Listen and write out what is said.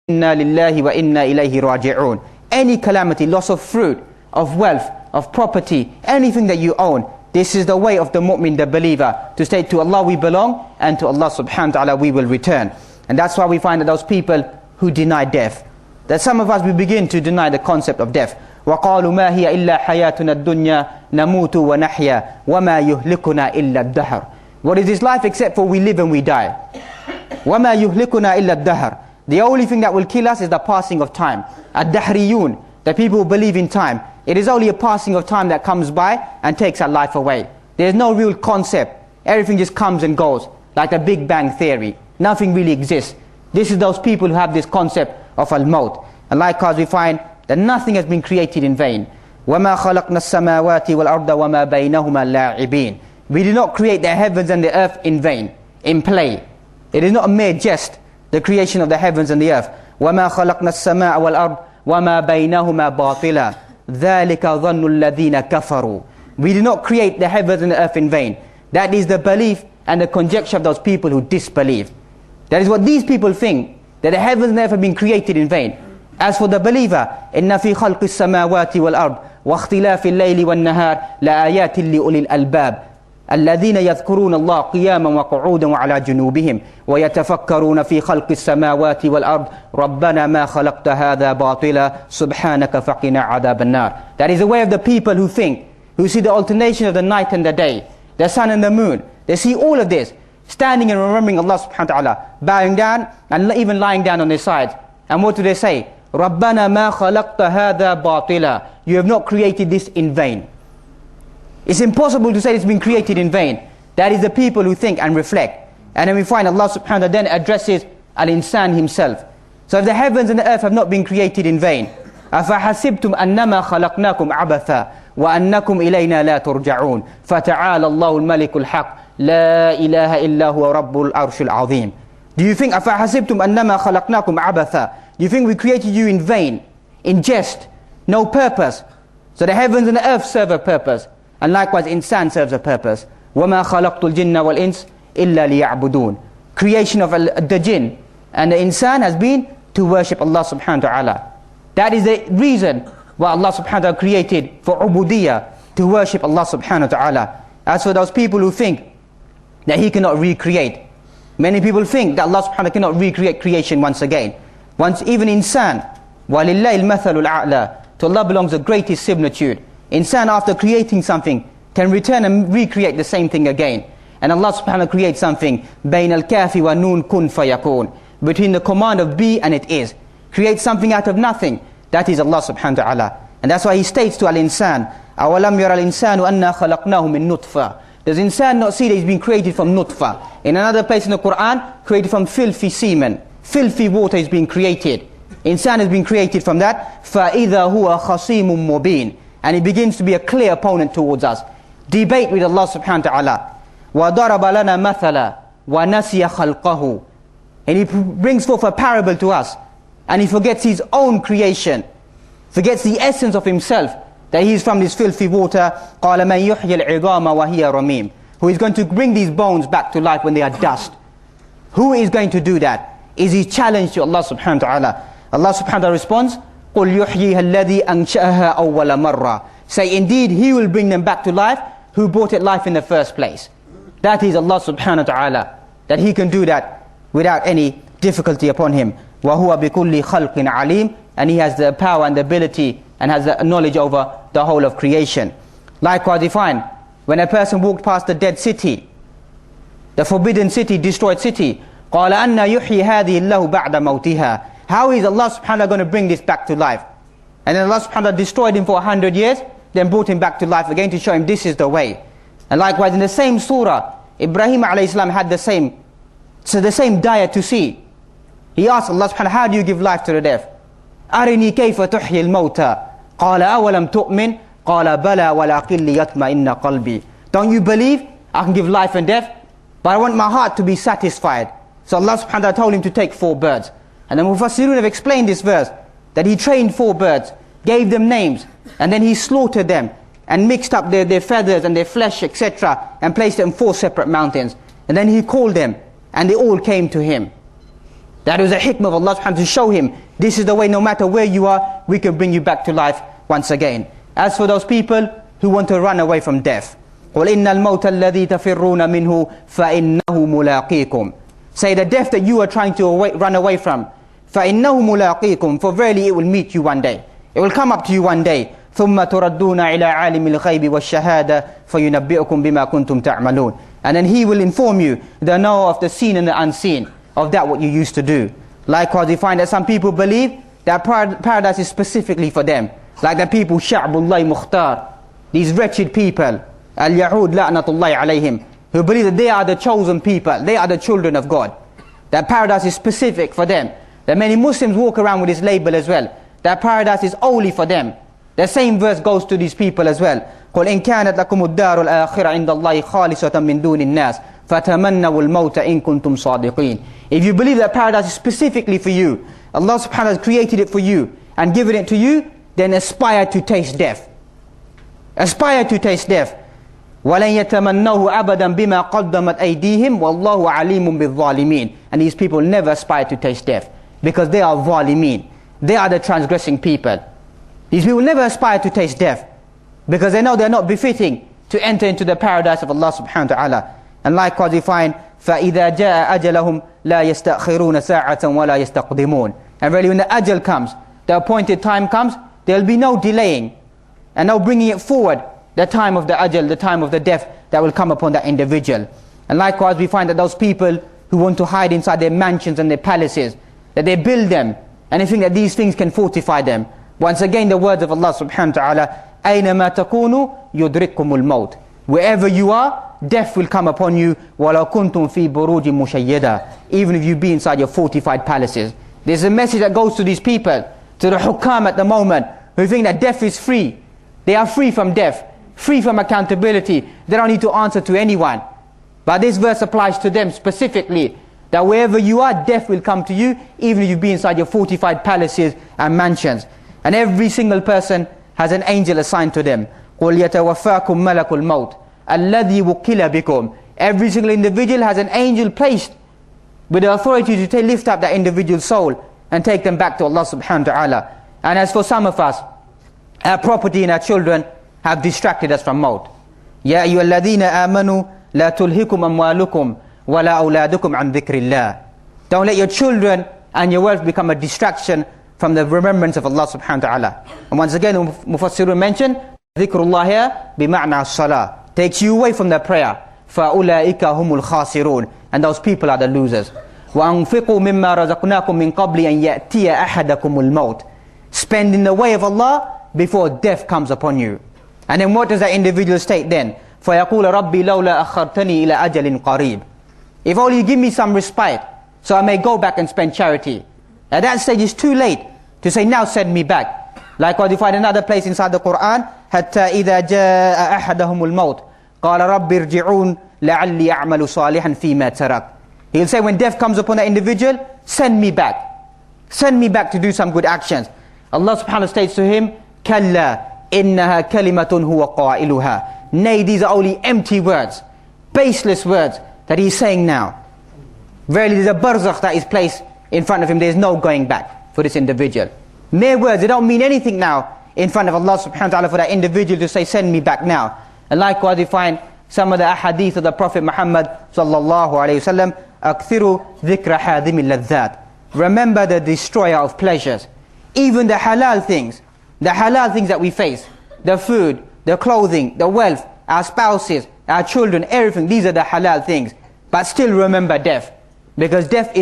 Inna lillahi wa inna ilayhi raji'un. Any calamity, loss of fruit, of wealth, of property, anything that you own, this is the way of the mu'min, the believer, to say to Allah we belong and to Allah subhanahu wa ta'ala we will return. And that's why we find that those people who deny death, that some of us we begin to deny the concept of death. وَقَالُوا مَا هِيَ إِلَّا حَيَاتُنَا الدُّنْيَا نَمُوتُ وَنَحْيَا وَمَا يُهْلِكُنَا إِلَّا الدَّهْرِ. What is this life except for we live and we die? وَمَا يُهْلِكُنَا إِلَّا الدَّهْرِ. The only thing that will kill us is the passing of time. Ad-dahriyun, the people who believe in time. It is only a passing of time that comes by and takes our life away. There is no real concept. Everything just comes and goes, like the Big Bang Theory. Nothing really exists. This is those people who have this concept of al-maut. And likewise we find that nothing has been created in vain. وَمَا خَلَقْنَا السَّمَاوَاتِ وَالْأَرْضَ وَمَا بَيْنَهُمَا لَاعِبِينَ. We did not create the heavens and the earth in vain, in play. It is not a mere jest, the creation of the heavens and the earth. وَمَا خَلَقْنَا السَّمَاءَ وَالْأَرْضَ وَمَا بَيْنَهُمَا بَاطِلًا ذَلِكَ ظَنُّ الَّذِينَ كَفَرُوا. We did not create the heavens and the earth in vain. That is the belief and the conjecture of those people who disbelieve. That is what these people think, that the heavens and the earth have been created in vain. As for the believer, إِنَّ فِي خَلْقِ السَّمَاوَاتِ وَالْأَرْضِ وَاخْتِلَافِ اللَّيْلِ وَالنَّهَارِ لَآيَاتٍ لِأُولِي الْأَلْبَابِ الذين يذكرون الله قياما وقعودا وعلى جنوبهم ويتفكرون في خلق السماوات والأرض ربنا ما خلقت هذا باطلا سبحانك فقنا عذاب النار. That is the way of the people who think, who see the alternation of the night and the day, the sun and the moon. They see all of this, standing and remembering Allah subhanahu wa ta'ala, bowing down and even lying down on their sides. And what do they say? ربنا ما خلقت هذا باطلا. You have not created this in vain. It's impossible to say it's been created in vain. That is the people who think and reflect. And then we find Allah subhanahu wa ta'ala then addresses al-insan himself. So if the heavens and the earth have not been created in vain, أَفَحَسِبْتُمْ أَنَّمَا خَلَقْنَاكُمْ عَبَثًا وَأَنَّكُمْ إِلَيْنَا لَا تُرْجَعُونَ فَتَعَالَى اللَّهُ الْمَلِكُ الْحَقِّ لَا إِلَهَ إِلَّا هُوَ رَبُّ الْعَرْشِ الْعَظِيمِ. Do you think أَفَحَسِبْتُمْ أَنَّمَا خَلَقْنَاكُمْ عَبَثًا? Do you think we created you in vain, in jest, no purpose? So the heavens and the earth serve a purpose. And likewise, insan serves a purpose. وَمَا خَلَقْتُ الْجِنَّ وَالْإِنسِ إِلَّا لِيَعْبُدُونَ. Creation of the jinn and the insan has been to worship Allah subhanahu wa ta'ala. That is the reason why Allah subhanahu wa ta'ala created for ubudiyah, to worship Allah subhanahu wa ta'ala. As for those people who think that He cannot recreate, many people think that Allah subhanahu wa ta'ala cannot recreate creation once again. Once even insan, وَلِلَّهِ الْمَثَلُ الْأَعْلَى. To Allah belongs the greatest similitude. Insan, after creating something, can return and recreate the same thing again. And Allah subhanahu wa ta'ala creates something, بَيْنَ الْكَافِ وَنُونْ كُنْ فَيَكُونَ. Between the command of be and it is. Create something out of nothing. That is Allah subhanahu wa ta'ala. And that's why He states to al-insan, أَوَلَمْ يَرَ الْإِنسَانُ أَنَّا خَلَقْنَاهُ مِن نُطْفَةٍ. Does insan not see that he's been created from nutfa? In another place in the Quran, created from filthy semen. Filthy water is being created. Insan has been created from that. فَإِذَا هُوَ خَصِيمٌ مُبِينٌ. And he begins to be a clear opponent towards us. Debate with Allah subhanahu wa ta'ala. وَضَرَبَ لَنَا مَثَلًا وَنَسِيَ خَلْقَهُ. And He brings forth a parable to us. And he forgets His own creation. Forgets the essence of Himself. That He is from this filthy water. قَالَ مَنْ يُحْيِي الْعِظَامَ وَهِيَ رَمِيمٌ. Who is going to bring these bones back to life when they are dust? Who is going to do that? Is His challenge to Allah subhanahu wa ta'ala. Allah subhanahu wa ta'ala responds, قُلْ يُحْيِيهَا الَّذِي أَنْشَأَهَا أَوَّلَ مَرَّةٍ. Say, indeed, He will bring them back to life who brought it life in the first place. That is Allah subhanahu wa ta'ala. That He can do that without any difficulty upon Him. وَهُوَ بِكُلِّ خَلْقٍ عَلِيمٍ. And He has the power and the ability and has the knowledge over the whole of creation. Likewise, we find when a person walked past the dead city, the forbidden city, destroyed city, قَالَ أَنَّ يُحْيِي هَذِهِ اللَّهُ بَعْدَ مَوْتِهَا. How is Allah subhanahu wa ta'ala going to bring this back to life? And then Allah subhanahu wa ta'ala destroyed him for 100 years, then brought him back to life again to show him this is the way. And likewise in the same surah, Ibrahim alayhi salam had the same dire to see. He asked Allah subhanahu wa ta'ala, how do you give life to the deaf? أَرِنِي كَيْفَ تُحْيِي الْمَوْتَى قَالَ أَوَلَمْ تُؤْمِنْ قَالَ بَلَى وَلَكِنْ لِيَطْمَئِنَّ قَلْبِي. Don't you believe I can give life and death? But I want my heart to be satisfied. So Allah subhanahu wa ta'ala told him to take 4 birds. And the Mufassirun have explained this verse, that he trained 4 birds, gave them names, and then he slaughtered them, and mixed up their feathers and their flesh, etc., and placed them in 4 separate mountains. And then he called them, and they all came to him. That was a hikmah of Allah subhanahu wa ta'ala to show him, this is the way, no matter where you are, we can bring you back to life once again. As for those people who want to run away from death, قُلْ إِنَّ الْمَوْتَ الَّذِي تَفِرُّونَ مِنْهُ فَإِنَّهُ مُلَاقِيكُمْ. Say the death that you are trying to run away from, فَإِنَّهُ مُلَاقِيكُمْ, for verily it will meet you one day. It will come up to you one day. ثُمَّ تُرَدُّونَ إِلَىٰ عَالِمِ الْغَيْبِ وَالشَّهَادَةِ فَيُنَبِّئُكُمْ بِمَا كُنْتُمْ تَعْمَلُونَ. And then He will inform you, the knower of the seen and the unseen, of that what you used to do. Likewise, we find that some people believe that paradise is specifically for them. Like the people, Sha'bullahi Mukhtar, these wretched people, Al-Yahud La'natullahi alayhim, who believe that they are the chosen people, they are the children of God. That paradise is specific for them. That many Muslims walk around with this label as well. That paradise is only for them. The same verse goes to these people as well. قُلْ إِنْ كَانَتْ لَكُمُ الدَّارُ الْآخِرَةُ عِنْدَ اللَّهِ خَالِصَةً مِنْ دُونِ النَّاسِ فَتَمَنَّوُا الْمَوْتَ إِن كُنْتُمْ صَادِقِينَ. If you believe that paradise is specifically for you, Allah subhanahu wa ta'ala has created it for you and given it to you, then aspire to taste death. Aspire to taste death. وَلَنْ يَتَمَنَّوْهُ أَبَدًا بِمَا قَدَّمَتْ أَيْدِيهِمْ وَاللَّهُ عَلِيمٌ بِالظَّالِمِينَ. And these people never aspire to taste death because they are ظالمين. They are the transgressing people. These people never aspire to taste death because they know they are not befitting to enter into the paradise of Allah subhanahu wa ta'ala. And likewise we find فَإِذَا جَاءَ أَجَلَهُمْ لَا يَسْتَأْخِرُونَ سَاعَةً وَلَا يَسْتَقْدِمُونَ. And really when the ajal comes, the appointed time comes, there will be no delaying and no bringing it forward, the time of the ajal, the time of the death that will come upon that individual. And likewise we find that those people who want to hide inside their mansions and their palaces, that they build them and they think that these things can fortify them. Once again the words of Allah subhanahu wa ta'ala, أَيْنَمَا تَكُونُوا يُدْرِكُّمُ الْمَوْتِ. Wherever you are, death will come upon you. وَلَوْ كُنْتُمْ فِي بُرُوجٍ مُشَيَّدَةٍ. Even if you be inside your fortified palaces. There's a message that goes to these people, to the hukam at the moment, who think that death is free. They are free from death, free from accountability. They don't need to answer to anyone. But this verse applies to them specifically, that wherever you are, death will come to you, even if you be inside your fortified palaces and mansions. And every single person has an angel assigned to them. قُلْ يَتَوَفَّاكُمْ مَلَكُ الْمَوْتِ الَّذِي وُكِّلَ بِكُمْ. Every single individual has an angel placed with the authority to lift up that individual's soul and take them back to Allah subhanahu wa ta'ala. And as for some of us, our property and our children have distracted us from maut. يَا أَيُّهَا الَّذِينَ آمَنُوا لَا تُلْهِكُمْ أَمْوَالُكُمْ وَلَا أَوْلَادُكُمْ عَنْ ذِكْرِ اللَّهِ. Don't let your children and your wealth become a distraction from the remembrance of Allah subhanahu wa ta'ala. And once again, Mufassirun mentioned, ذِكْرُ اللَّهِ here بِمَعْنَى الصَّلَاةِ, takes you away from the prayer. فَأُولَٰئِكَ هُمُ الْخَاسِرُونَ. And those people are the losers. وَأَنْفِقُوا مِمَّا رَزَقْنَاكُمْ مِنْ قَبْلِ أَنْ يَأْتِيَ أَحَدَكُمُ الْمَوْتِ. Spend in the way of Allah before death comes upon you. And then what does that individual state then? فَيَقُولَ رَبِّي لَوْلَا أَخَّرْتَنِي إِلَىٰ أَجَلٍ قَرِيبٍ. If only you give me some respite, so I may go back and spend charity. At that stage it's too late to say, now send me back. Likewise you find another place inside the Quran, حَتَّى إِذَا جَاءَ أَحَدَهُمُ الْمَوْتِ قَالَ رَبِّ ارْجِعُونَ لَعَلِّي أَعْمَلُ صَالِحًا فِي مَا تَرَكْتُ. He'll say when death comes upon that individual, send me back. Send me back to do some good actions. Allah subhanahu wa ta'ala states to him, كَلَّا إِنَّهَا كَلِمَةٌ هُوَ قَائِلُهَا. Nay, these are only empty words, baseless words that he's saying now. Verily there's a barzakh that is placed in front of him. There's no going back for this individual. Mere words, they don't mean anything now in front of Allah subhanahu wa ta'ala for that individual to say, send me back now. And likewise we find some of the ahadith of the Prophet Muhammad sallallahu alayhi wa sallam, أَكْثِرُوا ذِكْرَ حَادِمِ اللَّذَّاتِ. Remember the destroyer of pleasures. Even the halal things that we face, the food, the clothing, the wealth, our spouses, our children, everything, these are the halal things. But still remember death, because death is